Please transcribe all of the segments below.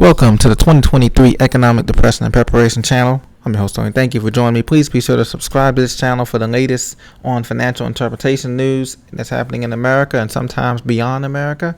Welcome to the 2023 Economic Depression and Preparation channel. I'm your host, Tony. Thank you for joining me. Please be sure to subscribe to this channel for the latest on financial interpretation news that's happening in America and sometimes beyond America.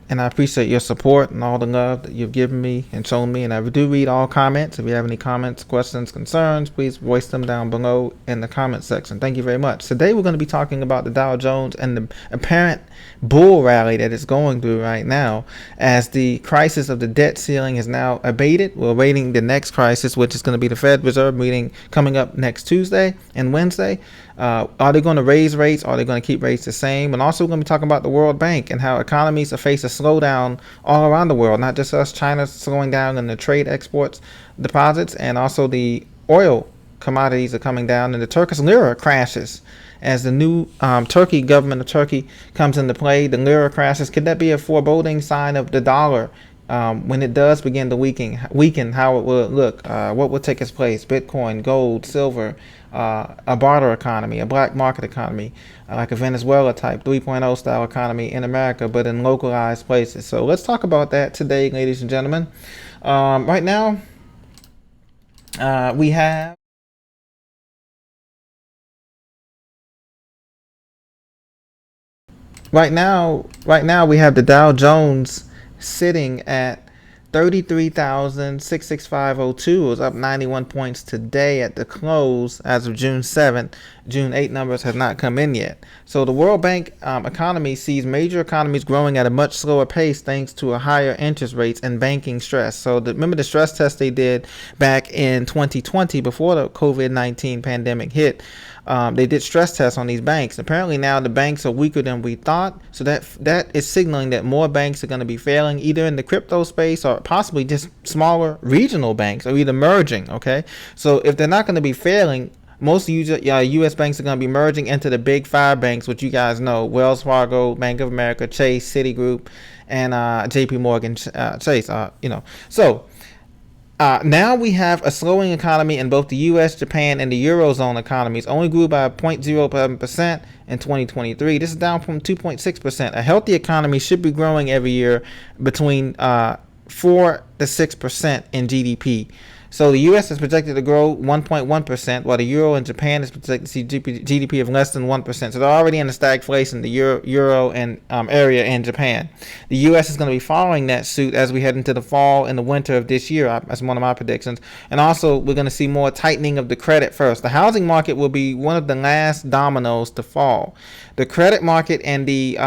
And I appreciate your support and all the love that you've given me and shown me. And I do read all comments. If you have any comments, questions, concerns, please voice them down below in the comment section. Thank you very much. Today, we're going to be talking about the Dow Jones and the apparent bull rally that it's going through right now as the crisis of the debt ceiling is now abated. We're awaiting the next crisis, which is going to be the Fed Reserve meeting coming up next Tuesday and Wednesday. Are they going to raise rates? Are they going to keep rates the same? And also, we're going to be talking about the World Bank and how economies are facing a slowdown all around the world, not just us. China's slowing down in the trade exports deposits, and also the oil commodities are coming down, and the Turkish lira crashes as the new Turkey government of Turkey comes into play. The lira crashes. Could that be a foreboding sign of the dollar when it does begin to weaken? How it will look? What will take its place? Bitcoin, gold, silver, a barter economy, a black market economy, like a Venezuela type 3.0 style economy in America, but in localized places. So let's talk about that today, ladies and gentlemen. Right now, we have we have the Dow Jones sitting at 33,665.02. It was up 91 points today at the close as of June 7th. June 8 numbers have not come in yet. So the World Bank economy sees major economies growing at a much slower pace thanks to a higher interest rates and banking stress. So remember the stress test they did back in 2020 before the COVID-19 pandemic hit. They did stress tests on these banks. Apparently now the banks are weaker than we thought. So that is signaling that more banks are going to be failing either in the crypto space or possibly just smaller regional banks are either merging. Okay. So if they're not going to be failing, most U.S. banks are going to be merging into the big five banks, which you guys know: Wells Fargo, Bank of America, Chase, Citigroup, and J.P. Morgan Chase. So now we have a slowing economy in both the U.S., Japan, and the Eurozone economies. Only grew by 0.07% in 2023. This is down from 2.6%. A healthy economy should be growing every year between 4 to 6% in GDP. So the U.S. is projected to grow 1.1%, while the Euro and Japan is projected to see GDP of less than 1%. So they're already in the stagflation, the Euro and area in Japan. The U.S. is going to be following that suit as we head into the fall and the winter of this year. That's one of my predictions. And also, we're going to see more tightening of the credit first. The housing market will be one of the last dominoes to fall. The credit market and the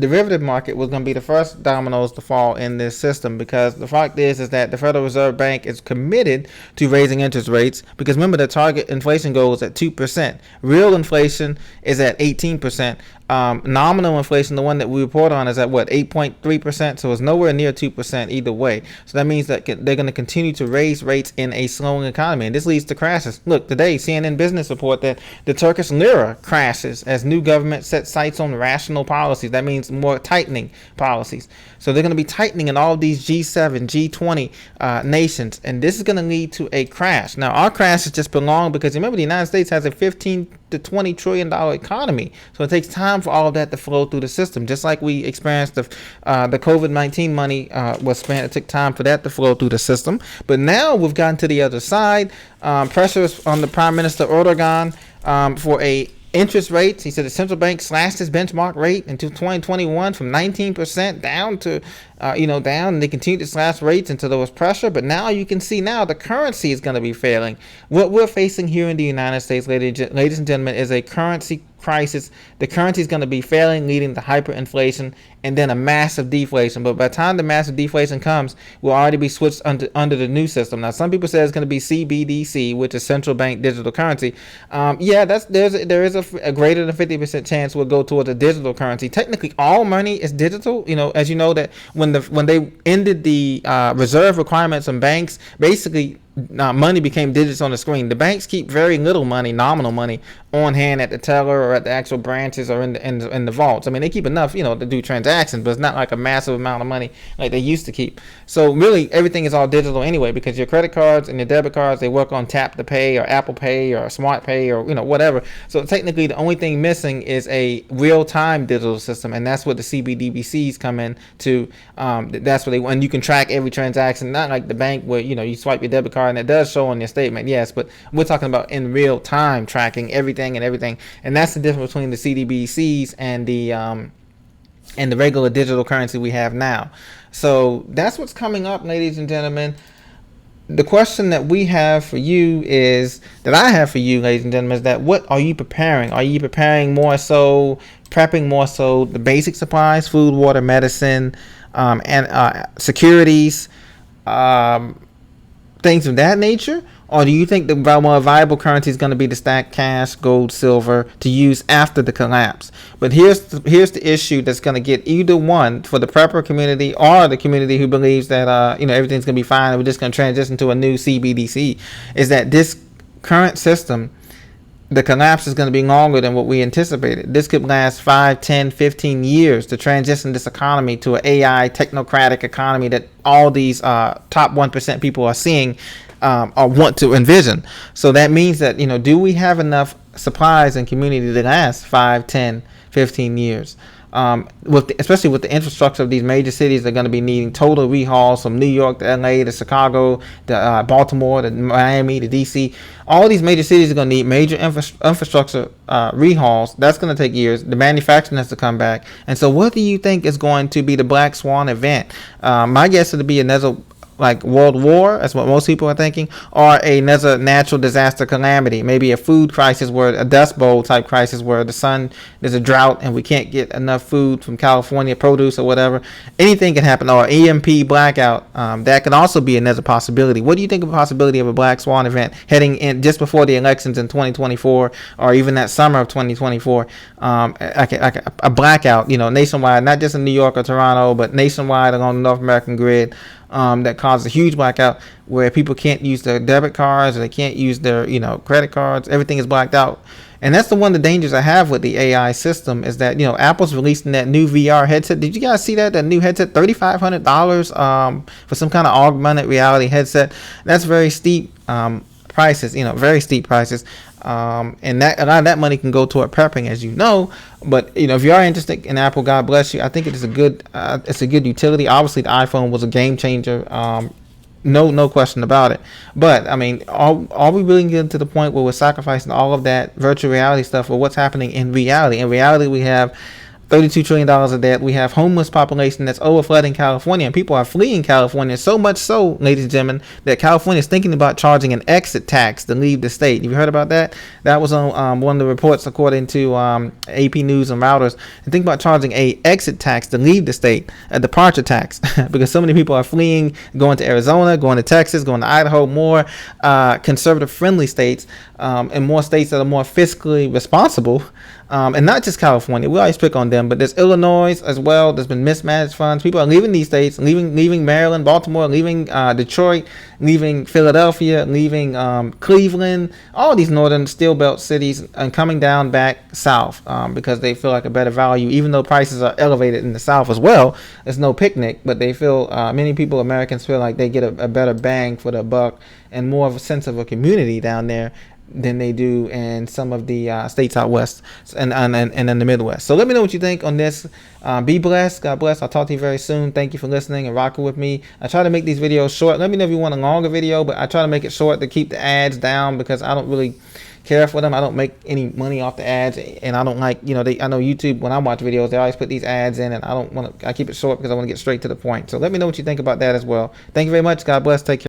derivative market was going to be the first dominoes to fall in this system, because the fact is that the Federal Reserve Bank is committed to raising interest rates, because remember the target inflation goal is at 2%. Real inflation is at 18%. Nominal inflation, the one that we report on, is at 8.3%. So it's nowhere near 2% either way. So that means that they're going to continue to raise rates in a slowing economy, and this leads to crashes. Look, today CNN Business report that the Turkish lira crashes as new government sets sights on rational policies. That means more tightening policies. So they're going to be tightening in all of these G7, G20 nations, and this is going to lead to a crash. Now, our crash is just prolonged because remember the United States has a 15 to $20 trillion economy, so it takes time for all of that to flow through the system. Just like we experienced the COVID-19 money was spent, it took time for that to flow through the system. But now we've gotten to the other side. Pressures on the Prime Minister Erdogan for a interest rates. He said the central bank slashed his benchmark rate into 2021 from 19% down to down, and they continued to slash rates until there was pressure. But now you can see now the currency is going to be failing. What we're facing here in the United States, ladies and gentlemen, is a currency crisis. The currency is going to be failing, leading to hyperinflation and then a massive deflation. But by the time the massive deflation comes, we'll already be switched under the new system. Now, some people say it's going to be CBDC, which is central bank digital currency. There is a greater than 50% chance we'll go towards a digital currency. Technically, all money is digital. As you know that when they ended the reserve requirements on banks, basically money became digits on the screen. The banks keep very little money, nominal money, on hand at the teller or at the actual branches or in the vaults. I mean, they keep enough, to do transactions, but it's not like a massive amount of money like they used to keep. So really, everything is all digital anyway, because your credit cards and your debit cards, they work on tap to pay or Apple Pay or Smart Pay or whatever. So technically, the only thing missing is a real-time digital system, and that's what the CBDBCs come in to. That's what and you can track every transaction, not like the bank where you swipe your debit card and it does show on your statement, yes, but we're talking about in real time tracking everything, and that's the difference between the CDBCs and the regular digital currency we have now. So that's what's coming up, ladies and gentlemen. The question that I have for you, ladies and gentlemen, is that what are you preparing? Are you preparing prepping more so the basic supplies, food, water, medicine, and securities, things of that nature? Or do you think the more viable currency is going to be the stacked cash, gold, silver to use after the collapse? But here's the issue that's going to get either one, for the prepper community or the community who believes that everything's going to be fine and we're just going to transition to a new CBDC, is that this current system, the collapse is going to be longer than what we anticipated. This could last 5, 10, 15 years to transition this economy to an AI technocratic economy that all these top 1% people are seeing or want to envision. So that means that, do we have enough supplies and community to last 5, 10, 15 years? Especially with the infrastructure of these major cities, they're going to be needing total rehauls from New York to LA to Chicago to Baltimore to Miami to DC. All these major cities are going to need major infrastructure rehauls. That's going to take years. The manufacturing has to come back. And so what do you think is going to be the Black Swan event? My guess is to be another like world war, that's what most people are thinking, or another natural disaster calamity, maybe a food crisis, where a dust bowl type crisis, where there's a drought and we can't get enough food from California produce or whatever. Anything can happen, or EMP blackout. That can also be another possibility. What do you think of the possibility of a Black Swan event heading in just before the elections in 2024, or even that summer of 2024? Like a blackout, nationwide, not just in New York or Toronto, but nationwide along the North American grid. That causes a huge blackout where people can't use their debit cards, or they can't use their credit cards. Everything is blacked out. And that's one of the dangers I have with the AI system, is that Apple's releasing that new VR headset. Did you guys see that new headset? $3,500 for some kind of augmented reality headset. That's very steep prices, very steep prices. And that a lot of that money can go toward prepping, as you know. But if you are interested in Apple, God bless you. I think it is a good utility. Obviously, the iPhone was a game changer. No question about it. But I mean, are we really getting to the point where we're sacrificing all of that virtual reality stuff for what's happening in reality? In reality, we have $32 trillion of debt. We have homeless population that's overflooding California, and people are fleeing California, so much so, ladies and gentlemen, that California is thinking about charging an exit tax to leave the state. Have you heard about that? That was on one of the reports, according to AP News and Reuters. And think about charging a exit tax to leave the state, a departure tax, because so many people are fleeing, going to Arizona, going to Texas, going to Idaho, more conservative-friendly states, and more states that are more fiscally responsible. And not just California. We always pick on them, but there's Illinois as well. There's been mismanaged funds. People are leaving these states, leaving Maryland, Baltimore, leaving Detroit, leaving Philadelphia, leaving Cleveland, all these northern steel belt cities, and coming down back south because they feel like a better value, even though prices are elevated in the south as well. It's no picnic, but they feel, many people, Americans, feel like they get a better bang for the buck and more of a sense of a community down there than they do in some of the states out west and in the Midwest. So let me know what you think on this. Be blessed. God bless. I'll talk to you very soon. Thank you for listening and rocking with me. I try to make these videos short. Let me know if you want a longer video, but I try to make it short to keep the ads down, because I don't really care for them. I don't make any money off the ads, and I don't like, I know YouTube, when I watch videos, they always put these ads in, and I keep it short because I want to get straight to the point. So let me know what you think about that as well. Thank you very much. God bless. Take care.